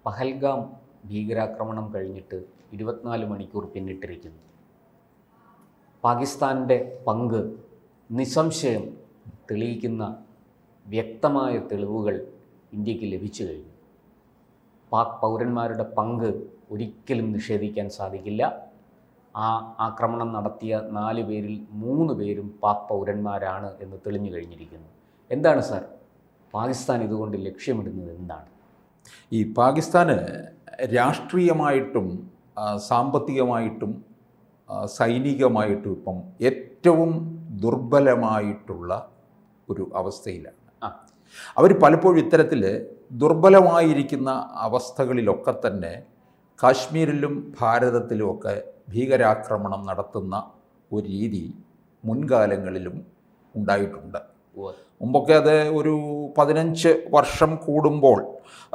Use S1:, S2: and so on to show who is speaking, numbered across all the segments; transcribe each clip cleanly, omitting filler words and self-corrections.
S1: പഹൽഗാം ഭീകരാക്രമണം കഴിഞ്ഞിട്ട് 24 മണിക്കൂർ പിന്നിട്ടിരിക്കുന്നു. പാകിസ്ഥാൻ്റെ പങ്ക് നിസ്സംശയം തെളിയിക്കുന്ന വ്യക്തമായ തെളിവുകൾ ഇന്ത്യക്ക് ലഭിച്ചു കഴിഞ്ഞു. പാക് പൗരന്മാരുടെ പങ്ക് ഒരിക്കലും നിഷേധിക്കാൻ സാധിക്കില്ല. ആ ആക്രമണം നടത്തിയ 4 പേരിൽ 3 പേരും പാക് പൗരന്മാരാണ് എന്ന് തെളിഞ്ഞു കഴിഞ്ഞിരിക്കുന്നു. എന്താണ് സാർ പാകിസ്ഥാൻ ഇതുകൊണ്ട് ലക്ഷ്യമിടുന്നത്? എന്താണ്
S2: ഈ പാകിസ്ഥാന് രാഷ്ട്രീയമായിട്ടും സാമ്പത്തികമായിട്ടും സൈനികമായിട്ടും ഇപ്പം ഏറ്റവും ദുർബലമായിട്ടുള്ള ഒരു അവസ്ഥയിലാണ്. അവർ പലപ്പോഴും ഇത്തരത്തിൽ ദുർബലമായിരിക്കുന്ന അവസ്ഥകളിലൊക്കെ തന്നെ കാശ്മീരിലും ഭാരതത്തിലുമൊക്കെ ഭീകരാക്രമണം നടത്തുന്ന ഒരു രീതി മുൻകാലങ്ങളിലും ഉണ്ടായിട്ടുണ്ട്. മുമ്പൊക്കെ അത് ഒരു 15 വർഷം കൂടുമ്പോൾ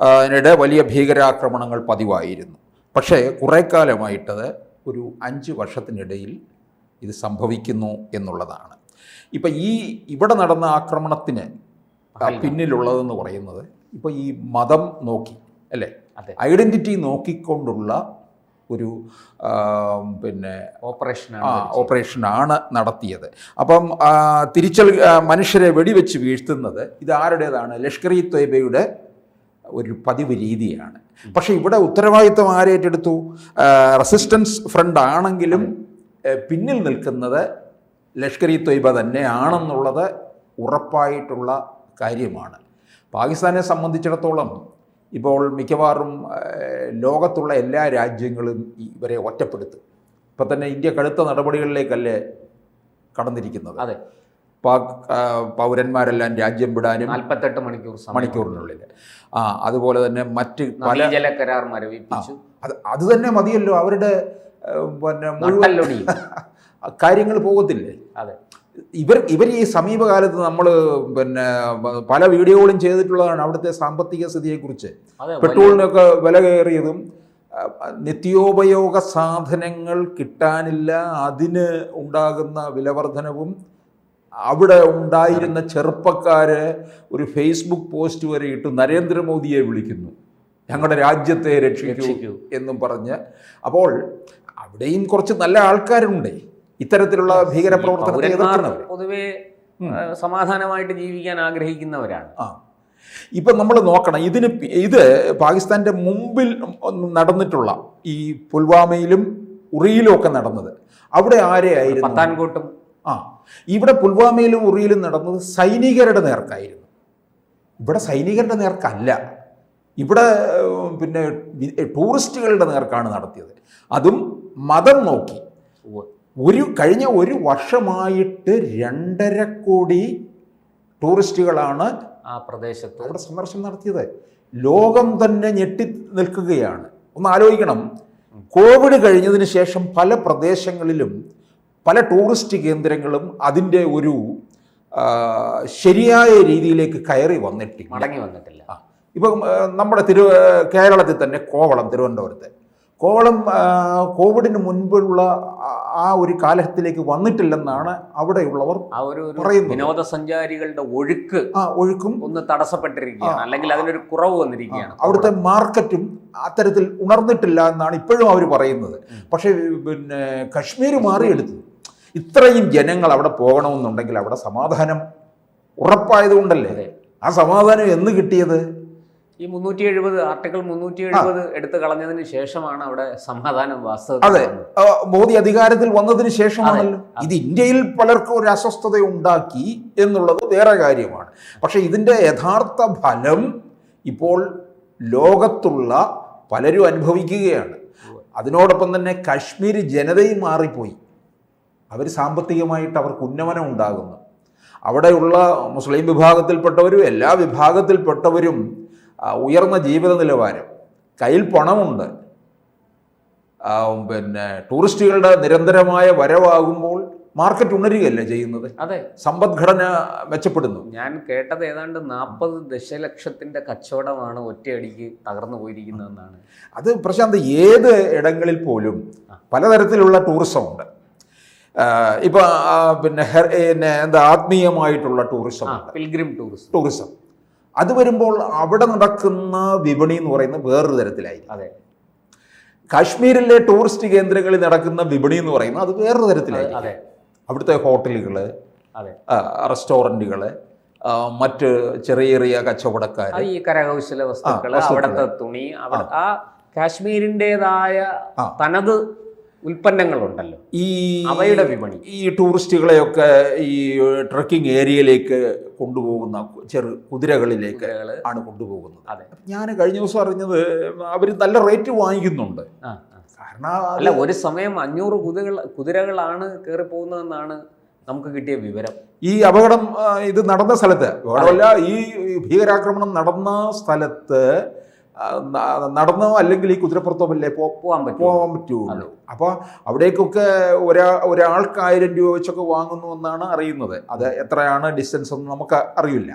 S2: അതിനിടെ വലിയ ഭീകരാക്രമണങ്ങൾ പതിവായിരുന്നു. പക്ഷേ കുറേ കാലമായിട്ടത് ഒരു 5 വർഷത്തിനിടയിൽ ഇത് സംഭവിക്കുന്നു എന്നുള്ളതാണ്. ഇപ്പം ഇവിടെ നടന്ന ആക്രമണത്തിന് പിന്നിലുള്ളതെന്ന് പറയുന്നത് ഇപ്പോൾ ഈ മതം നോക്കി അല്ലേ, ഐഡൻറ്റിറ്റി നോക്കിക്കൊണ്ടുള്ള ഒരു ഓപ്പറേഷനാണ് നടത്തിയത്. അപ്പം മനുഷ്യരെ വെടിവെച്ച് വീഴ്ത്തുന്നത് ഇത് ആരുടേതാണ്? ലഷ്കർ ഇ തൊയ്ബയുടെ ഒരു പതിവ് രീതിയാണ്. പക്ഷേ ഇവിടെ ഉത്തരവാദിത്വം ആരേറ്റെടുത്തു? റെസിസ്റ്റൻസ് ഫ്രണ്ട് ആണെങ്കിലും പിന്നിൽ നിൽക്കുന്നത് ലഷ്കർ ഇ തൊയ്ബ തന്നെയാണെന്നുള്ളത് ഉറപ്പായിട്ടുള്ള കാര്യമാണ്. പാകിസ്ഥാനെ സംബന്ധിച്ചിടത്തോളം ഇപ്പോൾ മിക്കവാറും ലോകത്തുള്ള എല്ലാ രാജ്യങ്ങളും ഇവരെ ഒറ്റപ്പെടുത്തും. ഇപ്പം തന്നെ ഇന്ത്യ കടുത്ത നടപടികളിലേക്കല്ലേ കടന്നിരിക്കുന്നത്.
S1: അതെ,
S2: പാക് പൗരന്മാരെല്ലാം രാജ്യം വിടാനും
S1: 48
S2: മണിക്കൂറിനുള്ളിൽ അതുപോലെ തന്നെ മറ്റ് പല
S1: ജലകരാർ മരവിപ്പിച്ചു.
S2: അത് തന്നെ മതിയല്ലോ, അവരുടെ പിന്നെ കാര്യങ്ങൾ പോകത്തില്ലേ?
S1: അതെ,
S2: ഇവർ ഈ സമീപകാലത്ത് നമ്മൾ പിന്നെ പല വീഡിയോകളും ചെയ്തിട്ടുള്ളതാണ് അവിടുത്തെ സാമ്പത്തിക സ്ഥിതിയെക്കുറിച്ച്. പെട്രോളിനൊക്കെ വില കയറിയതും നിത്യോപയോഗ സാധനങ്ങൾ കിട്ടാനില്ല, അതിന് ഉണ്ടാകുന്ന വിലവർധനവും, അവിടെ ഉണ്ടായിരുന്ന ചെറുപ്പക്കാർ ഒരു ഫേസ്ബുക്ക് പോസ്റ്റ് വരെ ഇട്ട് നരേന്ദ്രമോദിയെ വിളിക്കുന്നു, ഞങ്ങളുടെ രാജ്യത്തെ രക്ഷിക്കൂ എന്നും പറഞ്ഞ്. അപ്പോൾ അവിടെയും കുറച്ച് നല്ല ആൾക്കാരുണ്ട് ഇത്തരത്തിലുള്ള ഭീകരപ്രവർത്തനത്തെ എതിർക്കുന്നവർ.
S1: പൊതുവെ സമാധാനമായിട്ട് ജീവിക്കാൻ ആഗ്രഹിക്കുന്നവരാണ്.
S2: ഇപ്പം നമ്മൾ നോക്കണം, ഇത് പാകിസ്ഥാൻ്റെ മുമ്പിൽ നടന്നിട്ടുള്ള ഈ പുൽവാമയിലും ഉറിയിലും ഒക്കെ നടന്നത് അവിടെ ആരെയായിരുന്നു?
S1: പത്താൻകോട്ടും.
S2: ഇവിടെ പുൽവാമയിലും ഉറിയിലും നടന്നത് സൈനികരുടെ നേർക്കായിരുന്നു. ഇവിടെ സൈനികരുടെ നേർക്കല്ല, ഇവിടെ പിന്നെ ടൂറിസ്റ്റുകളുടെ നേർക്കാണ് നടത്തിയത്. അതും മതം നോക്കി. കഴിഞ്ഞ ഒരു വർഷമായിട്ട് 2.5 കോടി ടൂറിസ്റ്റുകളാണ്
S1: ആ പ്രദേശത്ത്
S2: അവിടെ സന്ദർശനം നടത്തിയത്. ലോകം തന്നെ ഞെട്ടി നിൽക്കുകയാണ്. ഒന്ന് ആലോചിക്കണം, കോവിഡ് കഴിഞ്ഞതിന് ശേഷം പല പ്രദേശങ്ങളിലും പല ടൂറിസ്റ്റ് കേന്ദ്രങ്ങളും അതിൻ്റെ ഒരു ശരിയായ രീതിയിലേക്ക് മടങ്ങി വന്നിട്ടില്ല. ഇപ്പം നമ്മുടെ കേരളത്തിൽ തന്നെ തിരുവനന്തപുരത്ത് കോവളം കോവിഡിന് മുൻപുള്ള ആ ഒരു കാലത്തിലേക്ക് വന്നിട്ടില്ലെന്നാണ് അവിടെയുള്ളവർ പറയുന്നത്.
S1: വിനോദസഞ്ചാരികളുടെ ഒഴുക്കും ഒന്ന് തടസ്സപ്പെട്ടിരിക്കുകയാണ്, അല്ലെങ്കിൽ അതിനൊരു കുറവ് വന്നിരിക്കുകയാണ്.
S2: അവിടുത്തെ മാർക്കറ്റും അത്തരത്തിൽ ഉണർന്നിട്ടില്ല എന്നാണ് ഇപ്പോഴും അവർ പറയുന്നത്. പക്ഷേ പിന്നെ കശ്മീർ മാറിയെടുത്തു. ഇത്രയും ജനങ്ങൾ അവിടെ പോകണമെന്നുണ്ടെങ്കിൽ അവിടെ സമാധാനം ഉറപ്പായതുകൊണ്ടല്ലേ. ആ സമാധാനം എന്ന് കിട്ടിയത്?
S1: ഈ 370 ആർട്ടിക്കിൾ 370 എടുത്തു കളഞ്ഞതിന് ശേഷമാണ് അവിടെ സമാധാനം വാസ്തവത്തിൽ.
S2: അതെ, മോദി അധികാരത്തിൽ വന്നതിന് ശേഷമാണല്ലോ. ഇത് ഇന്ത്യയിൽ പലർക്കും ഒരു അസ്വസ്ഥത ഉണ്ടാക്കി എന്നുള്ളത് വേറെ കാര്യമാണ്. പക്ഷെ ഇതിൻ്റെ യഥാർത്ഥ ഫലം ഇപ്പോൾ ലോകത്തുള്ള പലരും അനുഭവിക്കുകയാണ്. അതിനോടൊപ്പം തന്നെ കശ്മീർ ജനതയും മാറിപ്പോയി. അവർ സാമ്പത്തികമായിട്ട് അവർക്ക് ഉന്നമനം ഉണ്ടാകുന്നു. അവിടെയുള്ള മുസ്ലിം വിഭാഗത്തിൽപ്പെട്ടവരും എല്ലാ വിഭാഗത്തിൽപ്പെട്ടവരും ഉയർന്ന ജീവിത നിലവാരം, കയ്യിൽ പണമുണ്ട്, പിന്നെ ടൂറിസ്റ്റുകളുടെ നിരന്തരമായ വരവാകുമ്പോൾ മാർക്കറ്റ് ഉണരുകയല്ലേ ചെയ്യുന്നത്.
S1: അതെ,
S2: സമ്പദ്ഘടന മെച്ചപ്പെടുന്നു.
S1: ഞാൻ കേട്ടത് ഏതാണ്ട് 40 ദശലക്ഷത്തിന്റെ കച്ചവടമാണ് ഒറ്റയടിക്ക് തകർന്നു പോയിരിക്കുന്നതെന്നാണ്.
S2: അത് പ്രശാന്ത്, ഏത് ഇടങ്ങളിൽ പോലും പലതരത്തിലുള്ള ടൂറിസം ഉണ്ട്. ഇപ്പം പിന്നെ എന്താ ആത്മീയമായിട്ടുള്ള ടൂറിസം,
S1: പിൽഗ്രിം ടൂറിസം.
S2: അത് വരുമ്പോൾ അവിടെ നടക്കുന്ന വിപണി എന്ന് പറയുന്നത് വേറൊരു തരത്തിലായിരിക്കും.
S1: അതെ.
S2: കാശ്മീരിലെ ടൂറിസ്റ്റ് കേന്ദ്രങ്ങളിൽ നടക്കുന്ന വിപണി എന്ന് പറയുന്നത് അത് വേറൊരു തരത്തിലായിരിക്കും.
S1: അതെ.
S2: അവിടുത്തെ ഹോട്ടലുകൾ,
S1: അതെ,
S2: റെസ്റ്റോറൻറ്റുകൾ, മറ്റ് ചെറിയ ചെറിയ കച്ചവടക്കാർ,
S1: ഈ കരകൗശല വസ്തുക്കൾ, അവിടുത്തെ തുണി, അവിടെ ആ കാശ്മീരിൻ്റെതായ തനത് ഉൽപ്പന്നങ്ങളുണ്ടല്ലോ,
S2: ഈ
S1: അവയുടെ വിപണി.
S2: ഈ ടൂറിസ്റ്റുകളെയൊക്കെ ഈ ട്രക്കിംഗ് ഏരിയയിലേക്ക് കൊണ്ടുപോകുന്ന ചെറു കുതിരകളിലേക്ക് ആണ് കൊണ്ടുപോകുന്നത്.
S1: അതെ.
S2: ഞാൻ കഴിഞ്ഞ ദിവസം അറിഞ്ഞത് അവർ നല്ല റേറ്റ് വാങ്ങിക്കുന്നുണ്ട്. കാരണം
S1: അല്ല, ഒരു സമയം 500 കുതിരകളാണ് കയറി പോകുന്നതെന്നാണ് നമുക്ക് കിട്ടിയ വിവരം.
S2: ഈ അപകടം ഇത് നടന്ന സ്ഥലത്ത്, അപകടമല്ല, ഈ ഭീകരാക്രമണം നടന്ന സ്ഥലത്ത് നടന്നോ അല്ലെങ്കിൽ ഈ കുതിരപ്പുറത്തോ അല്ലേ പോകാൻ പറ്റുള്ളൂ. അപ്പോൾ അവിടേക്കൊക്കെ ഒരാൾക്ക് 1000 രൂപ വെച്ചൊക്കെ വാങ്ങുന്നു എന്നാണ് അറിയുന്നത്. അത് എത്രയാണ് ഡിസ്റ്റൻസ് ഒന്നും നമുക്ക് അറിയില്ല,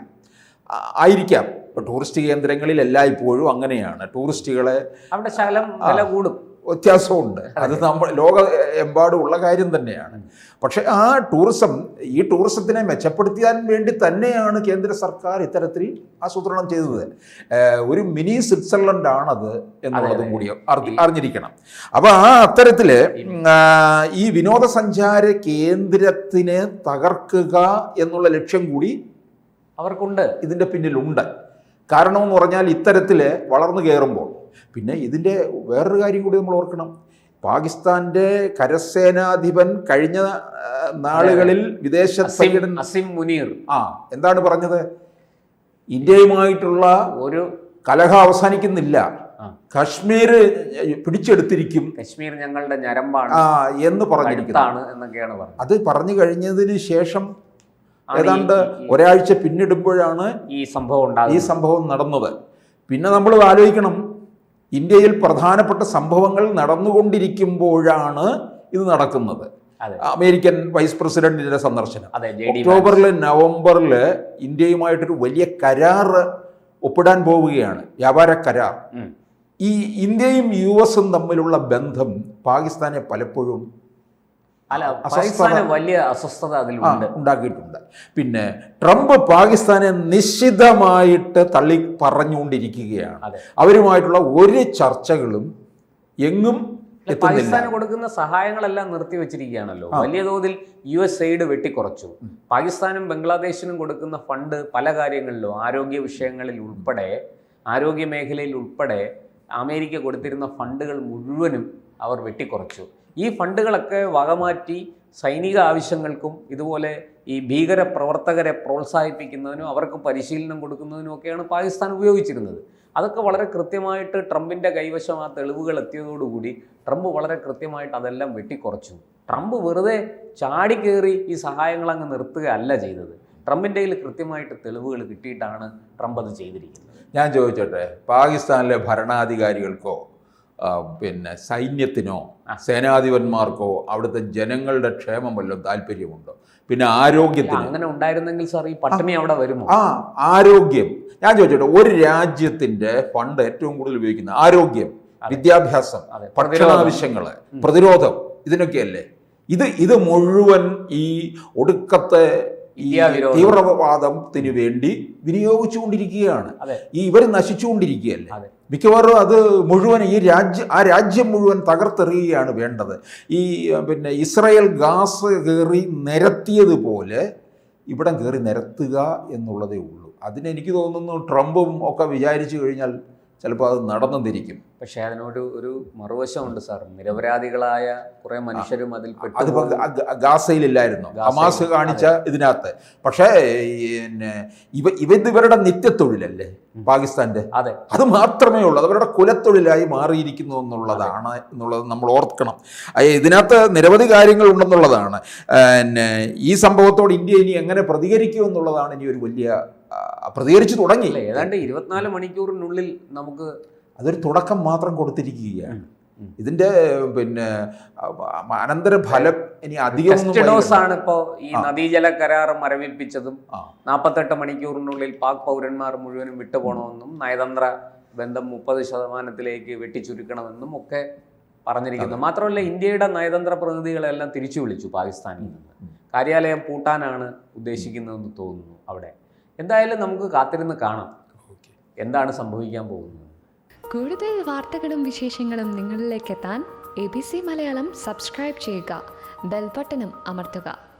S2: ആയിരിക്കാം. ഇപ്പോൾ ടൂറിസ്റ്റ് കേന്ദ്രങ്ങളിൽ എല്ലായ്പ്പോഴും അങ്ങനെയാണ്. ടൂറിസ്റ്റുകളെ
S1: അവിടെ ശകലം വില കൂടും,
S2: വ്യത്യാസമുണ്ട്. അത് നമ്മൾ ലോകമെമ്പാടുമുള്ള കാര്യം തന്നെയാണ്. പക്ഷേ ഈ ടൂറിസത്തിനെ മെച്ചപ്പെടുത്താൻ വേണ്ടി തന്നെയാണ് കേന്ദ്ര സർക്കാർ ഇത്തരത്തിൽ ആസൂത്രണം ചെയ്തത്. ഒരു മിനി സ്വിറ്റ്സർലൻഡ് ആണത് എന്നുള്ളതും കൂടി അറിഞ്ഞിരിക്കണം. അപ്പോൾ അത്തരത്തിൽ ഈ വിനോദസഞ്ചാര കേന്ദ്രത്തിനെ തകർക്കുക എന്നുള്ള ലക്ഷ്യം കൂടി
S1: അവർക്കുണ്ട്,
S2: ഇതിൻ്റെ പിന്നിലുണ്ട്. കാരണമെന്ന് പറഞ്ഞാൽ ഇത്തരത്തിൽ വളർന്നു കയറുമ്പോൾ പിന്നെ ഇതിൻ്റെ വേറൊരു കാര്യം കൂടി നമ്മൾ ഓർക്കണം. പാകിസ്ഥാന്റെ കരസേനാധിപൻ കഴിഞ്ഞ നാളുകളിൽ
S1: അസിം മുനീർ
S2: എന്താണ് പറഞ്ഞത്? ഇന്ത്യയുമായിട്ടുള്ള
S1: ഒരു
S2: കലഹം അവസാനിക്കുന്നില്ല, കശ്മീർ പിടിച്ചെടുത്തിരിക്കും,
S1: കശ്മീർ ഞങ്ങളുടെ ഞരമ്പാണ്
S2: എന്ന് പറഞ്ഞിരിക്കുന്നു. അത് പറഞ്ഞു കഴിഞ്ഞതിന് ശേഷം ഏതാണ്ട് ഒരാഴ്ച പിന്നിടുമ്പോഴാണ് ഈ സംഭവം നടന്നത്. പിന്നെ നമ്മൾ ആലോചിക്കണം, ഇന്ത്യയിൽ പ്രധാനപ്പെട്ട സംഭവങ്ങൾ നടന്നുകൊണ്ടിരിക്കുമ്പോഴാണ് ഇത് നടക്കുന്നത്. അമേരിക്കൻ വൈസ് പ്രസിഡന്റിന്റെ സന്ദർശനം, ഒക്ടോബറിൽ നവംബറിൽ ഇന്ത്യയുമായിട്ടൊരു വലിയ കരാർ ഒപ്പിടാൻ പോവുകയാണ്, വ്യാപാര കരാർ. ഈ ഇന്ത്യയും US-ഉം തമ്മിലുള്ള ബന്ധം പാകിസ്ഥാനെ പലപ്പോഴും
S1: വലിയ അസ്വസ്ഥത
S2: ഉണ്ടാക്കിയിട്ടുണ്ട്. പിന്നെ ട്രംപ് പാകിസ്ഥാനെ നിശ്ചിതമായിട്ട് തള്ളി പറഞ്ഞുകൊണ്ടിരിക്കുകയാണ്. അവരുമായിട്ടുള്ള ഒരു ചർച്ചകളും എങ്ങും
S1: പാകിസ്ഥാന് കൊടുക്കുന്ന സഹായങ്ങളെല്ലാം നിർത്തിവെച്ചിരിക്കുകയാണല്ലോ. വലിയ തോതിൽ US എയ്ഡ് വെട്ടിക്കുറച്ചു. പാകിസ്ഥാനും ബംഗ്ലാദേശിനും കൊടുക്കുന്ന ഫണ്ട് പല കാര്യങ്ങളിലും, ആരോഗ്യ വിഷയങ്ങളിൽ ഉൾപ്പെടെ, ആരോഗ്യ മേഖലയിൽ ഉൾപ്പെടെ അമേരിക്ക കൊടുത്തിരുന്ന ഫണ്ടുകൾ മുഴുവനും അവർ വെട്ടിക്കുറച്ചു. ഈ ഫണ്ടുകളൊക്കെ വകമാറ്റി സൈനിക ആവശ്യങ്ങൾക്കും ഇതുപോലെ ഈ ഭീകര പ്രവർത്തകരെ പ്രോത്സാഹിപ്പിക്കുന്നതിനും അവർക്ക് പരിശീലനം കൊടുക്കുന്നതിനും ഒക്കെയാണ് പാകിസ്ഥാൻ ഉപയോഗിച്ചിരുന്നത്. അതൊക്കെ വളരെ കൃത്യമായിട്ട് ട്രംപിൻ്റെ കൈവശം ആ തെളിവുകൾ എത്തിയതോടുകൂടി ട്രംപ് വളരെ കൃത്യമായിട്ട് അതെല്ലാം വെട്ടിക്കുറച്ചു. ട്രംപ് വെറുതെ ചാടിക്കേറി ഈ സഹായങ്ങൾ അങ്ങ് നിർത്തുകയല്ല ചെയ്തത്. ട്രംപിൻ്റെ കയ്യിൽ കൃത്യമായിട്ട് തെളിവുകൾ കിട്ടിയിട്ടാണ് ട്രംപ് അത് ചെയ്തിരിക്കുന്നത്.
S2: ഞാൻ ചോദിച്ചോട്ടെ, പാകിസ്ഥാനിലെ ഭരണാധികാരികൾക്കോ പിന്നെ സൈന്യത്തിനോ സേനാധിപന്മാർക്കോ അവിടുത്തെ ജനങ്ങളുടെ ക്ഷേമം വല്ലതും താല്പര്യമുണ്ടോ? പിന്നെ ആരോഗ്യത്തിന്
S1: അങ്ങനെ ഉണ്ടായിരുന്നെങ്കിൽ സാർ ഈ പട്ടിണി അവിടെ വരുമോ?
S2: ആരോഗ്യം, ഞാൻ ചോദിച്ചോട്ടെ, ഒരു രാജ്യത്തിന്റെ ഫണ്ട് ഏറ്റവും കൂടുതൽ ഉപയോഗിക്കുന്ന ആരോഗ്യം, വിദ്യാഭ്യാസം, ഭക്ഷണാവശ്യങ്ങള്, പ്രതിരോധം, ഇതിനൊക്കെയല്ലേ? ഇത് മുഴുവൻ ഈ ഒടുക്കത്തെ ഈ തീവ്രവാദത്തിന് വേണ്ടി വിനിയോഗിച്ചുകൊണ്ടിരിക്കുകയാണ്. ഇവർ നശിച്ചുകൊണ്ടിരിക്കുകയല്ലേ? മിക്കവാറും അത് മുഴുവൻ ആ രാജ്യം മുഴുവൻ തകർത്തെറിയുകയാണ് വേണ്ടത്. പിന്നെ ഇസ്രായേൽ ഗാസ് കയറി നിരത്തിയതുപോലെ ഇവിടം കയറി നിരത്തുക എന്നുള്ളതേ ഉള്ളൂ. അതിനെനിക്ക് തോന്നുന്നു ട്രംപും ഒക്കെ വിചാരിച്ചു കഴിഞ്ഞാൽ ചിലപ്പോൾ അത് നടന്നിരിക്കും.
S1: പക്ഷേ അതിനൊരു മറുവശമുണ്ട് സാർ. നിരപരാധികളായ കുറെ മനുഷ്യരും അതിൽ
S2: അതിപ്പോൾ ഗാസയിലില്ലായിരുന്നു, ഹമാസ് കാണിച്ച ഇതിനകത്ത്. പക്ഷേ ഇവരുടെ നിത്യത്തൊഴിലല്ലേ പാകിസ്ഥാന്റെ? അത് മാത്രമേ ഉള്ളൂ, അതവരുടെ കുലത്തൊഴിലായി മാറിയിരിക്കുന്നു എന്നുള്ളത് നമ്മൾ ഓർക്കണം. ഇതിനകത്ത് നിരവധി കാര്യങ്ങൾ ഉണ്ടെന്നുള്ളതാണ്. ഈ സംഭവത്തോട് ഇന്ത്യ ഇനി എങ്ങനെ പ്രതികരിക്കും എന്നുള്ളതാണ് ഇനി ഒരു വലിയ പ്രതികരിച്ചു തുടങ്ങി.
S1: ഏതാണ്ട് 24 മണിക്കൂറിനുള്ളിൽ നമുക്ക്
S2: അതൊരു തുടക്കം മാത്രം കൊടുത്തിരിക്കുകയാണ്. ഇതിന്റെ പിന്നെ അനന്തര ഫലം ഇനി
S1: അധികം ഇപ്പോ ഈ നദീജല കരാർ മരവിപ്പിച്ചതും 48 മണിക്കൂറിനുള്ളിൽ പാക് പൗരന്മാർ മുഴുവനും വിട്ടുപോകണമെന്നും നയതന്ത്ര ബന്ധം 30% വെട്ടിച്ചുരുക്കണമെന്നും ഒക്കെ പറഞ്ഞിരിക്കുന്നു. മാത്രമല്ല, ഇന്ത്യയുടെ നയതന്ത്ര പ്രതിനിധികളെല്ലാം തിരിച്ചു വിളിച്ചു പാകിസ്ഥാനിൽ നിന്ന്. കാര്യാലയം പൂട്ടാനാണ് ഉദ്ദേശിക്കുന്നതെന്ന് തോന്നുന്നു അവിടെ. എന്തായാലും നമുക്ക് കാത്തിരുന്ന് കാണാം. എന്താണ് സംഭവിക്കാൻ പോകുന്നത്?
S3: കൂടുതൽ വാർത്തകളും വിശേഷങ്ങളും നിങ്ങളിലേക്ക് എത്താൻ ABC മലയാളം സബ്സ്ക്രൈബ് ചെയ്യുക, ബെൽ ബട്ടണും അമർത്തുക.